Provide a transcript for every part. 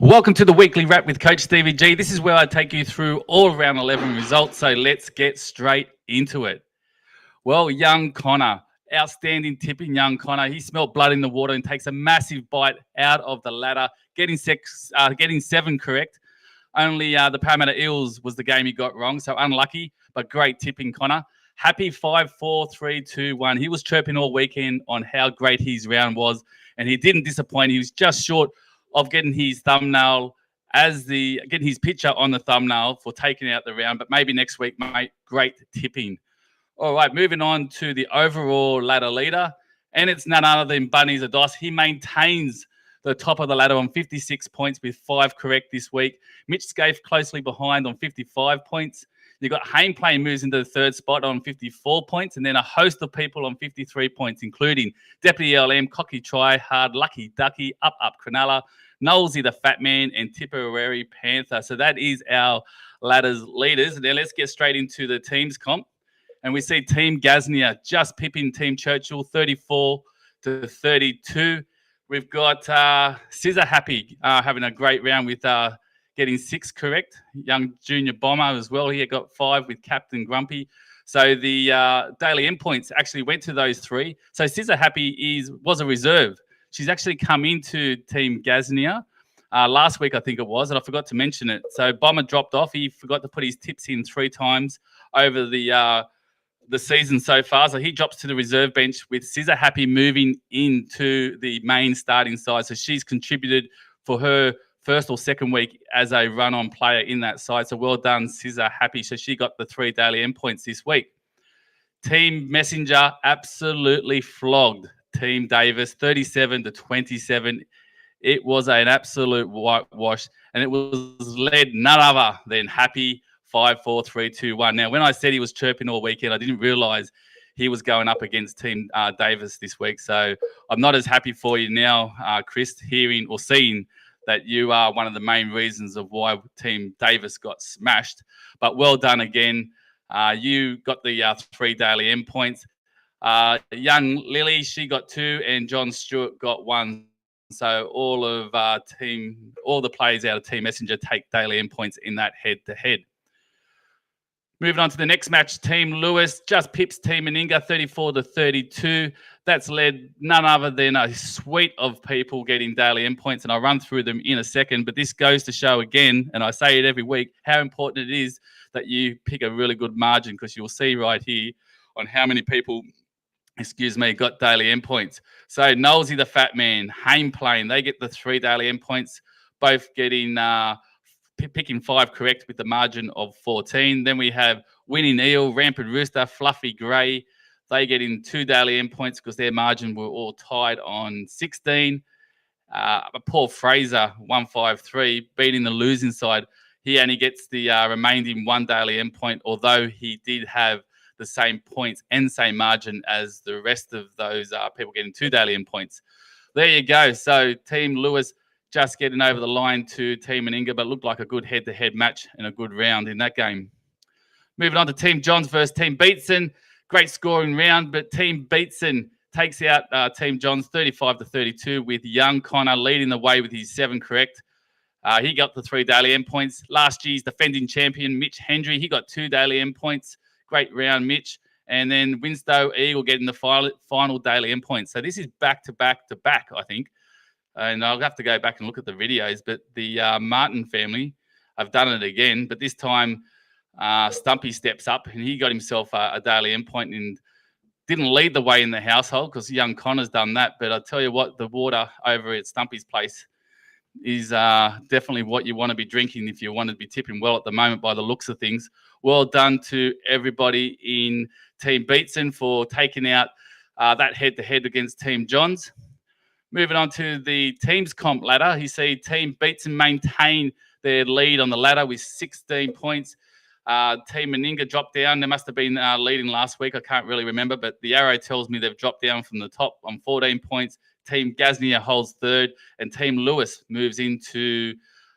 Welcome to the weekly wrap with Coach Stevie G. This is where I take you through all round 11 results. So let's get straight into it. Well, young Connor, outstanding tipping young Connor. He smelt blood in the water and takes a massive bite out of the ladder, getting 7 correct. Only the Parramatta Eels was the game he got wrong, so unlucky, but great tipping, Connor. Happy 5-4-3-2-1. He was chirping all weekend on how great his round was, and he didn't disappoint. He was just short of getting his getting his picture on the thumbnail for taking out the round. But maybe next week, mate. Great tipping. All right, moving on to the overall ladder leader, and it's none other than Bunny Zados. He maintains the top of the ladder on 56 points with 5 correct this week. Mitch Scaife closely behind on 55 points. You've got Hayne playing moves into the third spot on 54 points, and then a host of people on 53 points, including Deputy LM, Cocky Try Hard, Lucky Ducky, Up Cronulla, Knowlesy the Fat Man, and Tipperary Panther. So that is our ladder's leaders. Now let's get straight into the teams comp. And we see Team Gaznia just pipping Team Churchill 34-32. We've got Scissor Happy having a great round with getting 6 correct. Young Junior Bomber as well. He got 5 with Captain Grumpy. So the daily endpoints actually went to those 3. So Scissor Happy was a reserve. She's actually come into Team Gaznia last week, I think it was, and I forgot to mention it. So Bomber dropped off. He forgot to put his tips in 3 times over the season so far. So he drops to the reserve bench with Scissor Happy moving into the main starting side. So she's contributed for her first or second week as a run-on player in that side. So well done, Scissor Happy. So she got the 3 daily endpoints this week. Team Messenger absolutely flogged Team Davis 37-27. It was an absolute whitewash, and it was led none other than Happy 5-4-3-2-1. Now, when I said he was chirping all weekend, I didn't realise he was going up against Team Davis this week. So I'm not as happy for you now, Chris, hearing or seeing that you are one of the main reasons of why Team Davis got smashed. But well done again. You got the 3 daily endpoints. Young Lily, she got 2, and John Stewart got 1. So all the players out of Team Messenger take daily endpoints in that head-to-head. Moving on to the next match, Team Lewis just pips Team Meninga 34-32. That's led none other than a suite of people getting daily endpoints, and I'll run through them in a second. But this goes to show again, and I say it every week, how important it is that you pick a really good margin, because you'll see right here on how many people got daily endpoints. So Knowlesy the Fat Man, Hayne playing, they get the 3 daily endpoints, both getting picking 5 correct with the margin of 14. Then we have Winning Eel, Rampant Rooster, Fluffy Grey. They get in 2 daily endpoints because their margin were all tied on 16. Paul Fraser, 153, beating the losing side. He only gets the remaining 1 daily endpoint, although he did have the same points and same margin as the rest of those people getting 2 daily endpoints. There you go. So Team Lewis just getting over the line to Team Meninga, but looked like a good head-to-head match and a good round in that game. Moving on to Team Johns versus Team Beatson. Great scoring round, but Team Beatson takes out Team Johns 35-32 with young Connor leading the way with his 7 correct. He got the 3 daily endpoints. Last year's defending champion, Mitch Hendry, he got 2 daily endpoints. Great round, Mitch. And then Winstow Eagle getting the final daily endpoints. So this is back-to-back, I think. And I'll have to go back and look at the videos. But the Martin family have done it again. But this time, Stumpy steps up, and he got himself a daily endpoint and didn't lead the way in the household, because young Connor's done that. But I'll tell you what, the water over at Stumpy's place is definitely what you want to be drinking if you want to be tipping well at the moment by the looks of things. Well done to everybody in Team Beatson for taking out that head-to-head against Team Johns. Moving on to the teams comp ladder, you see Team Beatson maintain their lead on the ladder with 16 points. Team Meninga dropped down. They must have been leading last week. I can't really remember, but the arrow tells me they've dropped down from the top on 14 points. Team Gaznia holds 3rd, and Team Lewis moves into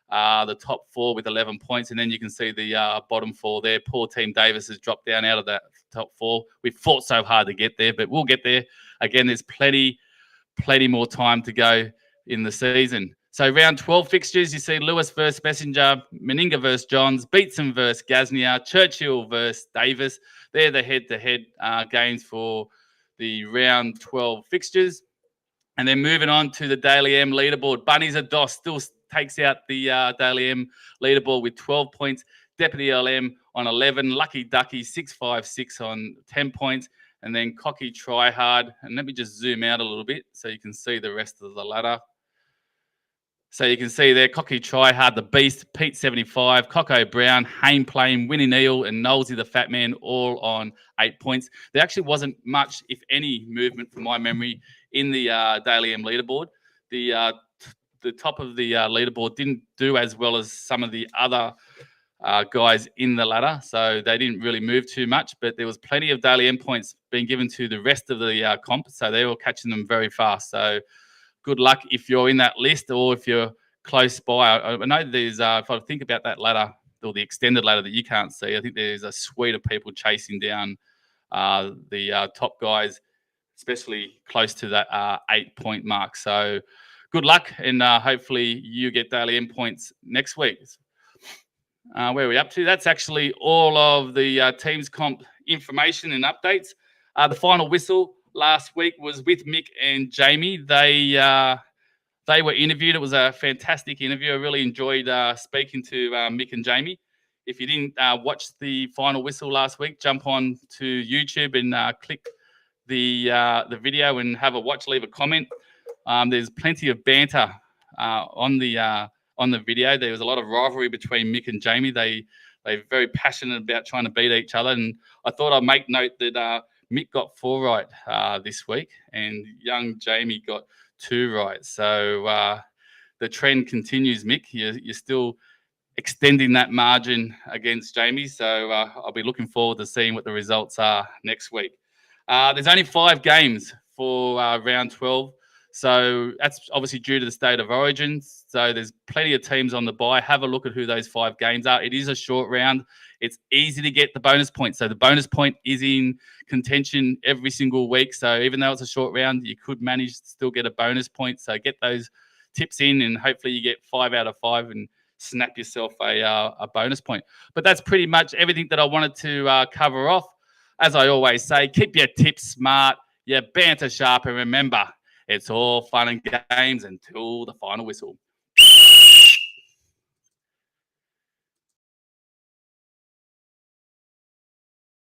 the top 4 with 11 points. And then you can see the bottom 4 there. Poor Team Davis has dropped down out of that top 4. We fought so hard to get there, but we'll get there. Again, there's plenty more time to go in the season. So round 12 fixtures, you see Lewis versus Messenger, Meninga versus Johns, Beatson versus Gasnier, Churchill versus Davis. They're the head-to-head games for the round 12 fixtures. And then moving on to the Daily M leaderboard. Bunnies of Doss still takes out the Daily M leaderboard with 12 points. Deputy LM on 11. Lucky Ducky 656 on 10 points. And then Cocky Tryhard. And let me just zoom out a little bit so you can see the rest of the ladder. So you can see there, Cocky Tryhard, the Beast, Pete 75, Coco Brown, Hain Plain, Winnie Neal, and Nolsey the Fat Man, all on 8 points. There actually wasn't much, if any, movement from my memory in the Daily M leaderboard. The top of the leaderboard didn't do as well as some of the other guys in the ladder, so they didn't really move too much, but there was plenty of Daily M points being given to the rest of the comp, so they were catching them very fast. So good luck if you're in that list or if you're close by. I know there's, if I think about that ladder, or the extended ladder that you can't see, I think there's a suite of people chasing down the top guys, especially close to that 8-point mark. So good luck, and hopefully you get Daily M points next week. Where are we up to? That's actually all of the teams comp information and updates. The final whistle last week was with Mick and Jamie. They were interviewed. It was a fantastic interview. I really enjoyed speaking to Mick and Jamie. If you didn't watch the final whistle last week, jump on to YouTube and click the video and have a watch. Leave a comment. There's plenty of banter on the video. There was a lot of rivalry between Mick and Jamie. They're very passionate about trying to beat each other. And I thought I'd make note that Mick got 4 right this week, and young Jamie got 2 right. So the trend continues, Mick. You're still extending that margin against Jamie. So I'll be looking forward to seeing what the results are next week. There's only 5 games for round 12. So that's obviously due to the state of origin. So there's plenty of teams on the bye. Have a look at who those 5 games are. It is a short round. It's easy to get the bonus point. So the bonus point is in contention every single week. So even though it's a short round, you could manage to still get a bonus point. So get those tips in, and hopefully you get 5 out of 5 and snap yourself a bonus point. But that's pretty much everything that I wanted to cover off. As I always say, keep your tips smart, your banter sharp, and remember, it's all fun and games until the final whistle.